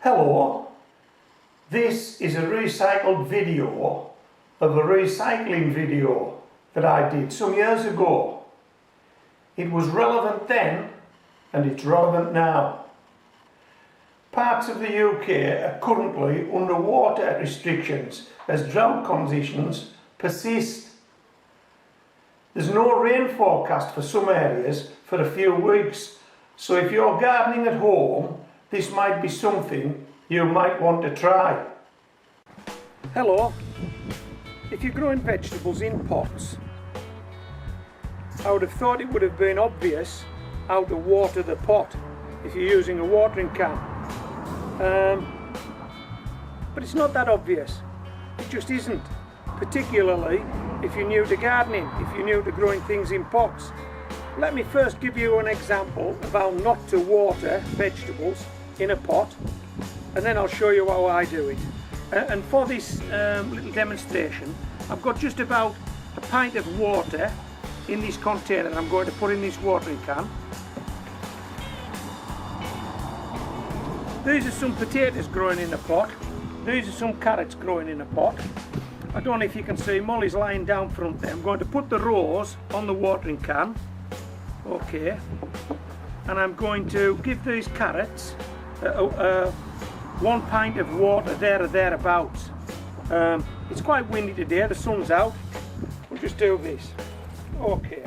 Hello, this is a recycled video of a recycling video that I did some years ago. It was relevant then and it's relevant now. Parts of the UK are currently under water restrictions as drought conditions persist. There's no rain forecast for some areas for a few weeks, so if you're gardening at home, this might be something you might want to try. Hello, if you're growing vegetables in pots, I would have thought it would have been obvious how to water the pot if you're using a watering can. But it's not that obvious. It just isn't, particularly if you're new to gardening, if you're new to growing things in pots. Let me first give you an example of how not to water vegetables in a pot, and then I'll show you how I do it. And for this little demonstration, I've got just about a pint of water in this container I'm going to put in this watering can. These are some potatoes growing in a pot. These are some carrots growing in a pot. I don't know if you can see, Molly's lying down front there. I'm going to put the rows on the watering can. Okay. And I'm going to give these carrots 1 pint of water there or thereabouts. It's quite windy today, the sun's out. We'll just do this. Okay.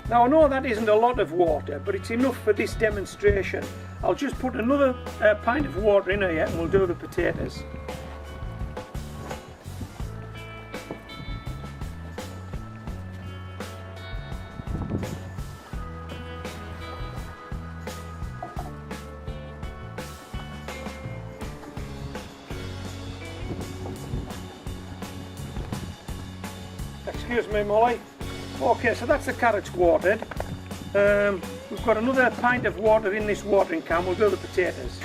Now I know that isn't a lot of water, but it's enough for this demonstration. I'll just put another pint of water in here and we'll do the potatoes. Excuse me, Molly. Okay, so that's the carrots watered. We've got another pint of water in this watering can. We'll do the potatoes.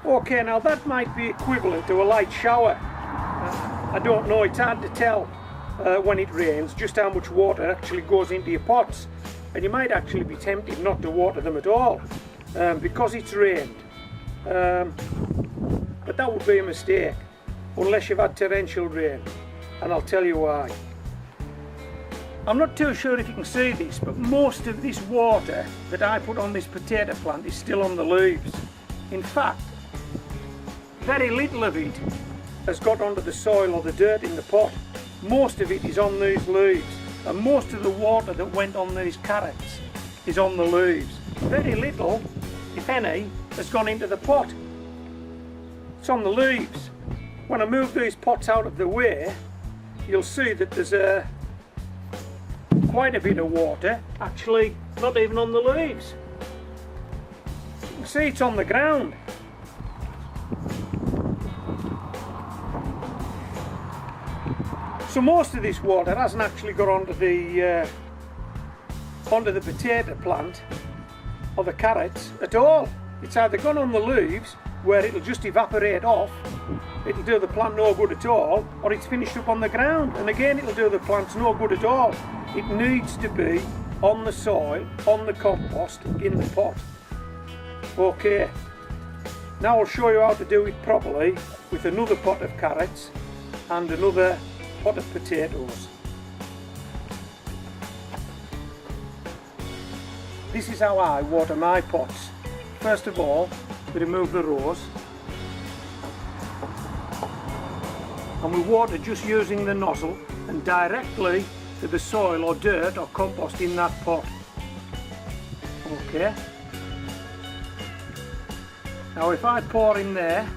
Okay, now that might be equivalent to a light shower. I don't know, it's hard to tell when it rains just how much water actually goes into your pots, and you might actually be tempted not to water them at all because it's rained. But that would be a mistake unless you've had torrential rain, and I'll tell you why. I'm not too sure if you can see this, but most of this water that I put on this potato plant is still on the leaves. In fact, very little of it has got onto the soil or the dirt in the pot. Most of it is on these leaves, and most of the water that went on these carrots is on the leaves. Very little, if any, has gone into the pot. It's on the leaves. When I move these pots out of the way, you'll see that there's quite a bit of water actually not even on the leaves. You can see it's on the ground. So most of this water hasn't actually got onto the potato plant or the carrots at all. It's either gone on the leaves where it'll just evaporate off, it'll do the plant no good at all, or it's finished up on the ground, and again it'll do the plants no good at all. It needs to be on the soil, on the compost, in the pot. Okay, now I'll show you how to do it properly with another pot of carrots and another pot of potatoes. This is how I water my pots. First of all, we remove the rows and we water just using the nozzle and directly to the soil or dirt or compost in that pot. Okay. Now if I pour in there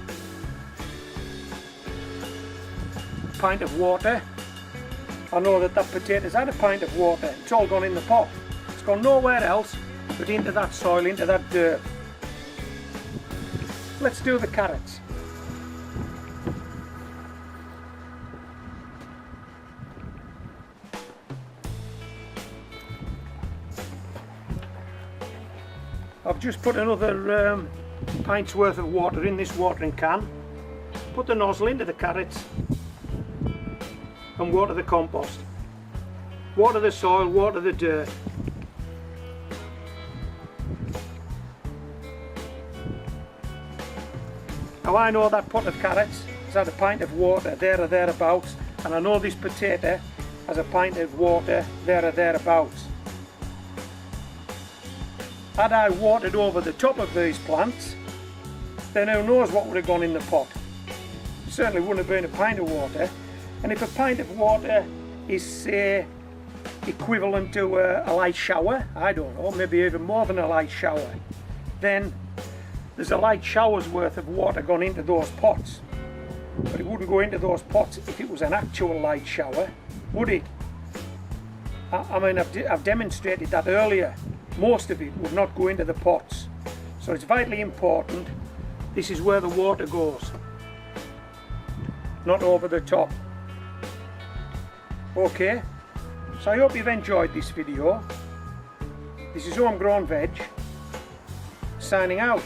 a pint of water, I know that that potato's had a pint of water. It's all gone in the pot. It's gone nowhere else but into that soil, into that dirt. Let's do the carrots. I've just put another pint's worth of water in this watering can. Put the nozzle into the carrots and water the compost. Water the soil, water the dirt. Now I know that pot of carrots has had a pint of water there or thereabouts, and I know this potato has a pint of water there or thereabouts. Had I watered over the top of these plants, then who knows what would have gone in the pot. It certainly wouldn't have been a pint of water, and if a pint of water is, say, equivalent to a light shower, I don't know, maybe even more than a light shower, then there's a light shower's worth of water gone into those pots. But it wouldn't go into those pots if it was an actual light shower, would it? I mean, I've demonstrated that earlier. Most of it would not go into the pots. So it's vitally important. This is where the water goes, not over the top. Okay, so I hope you've enjoyed this video. This is Homegrown Veg, signing out.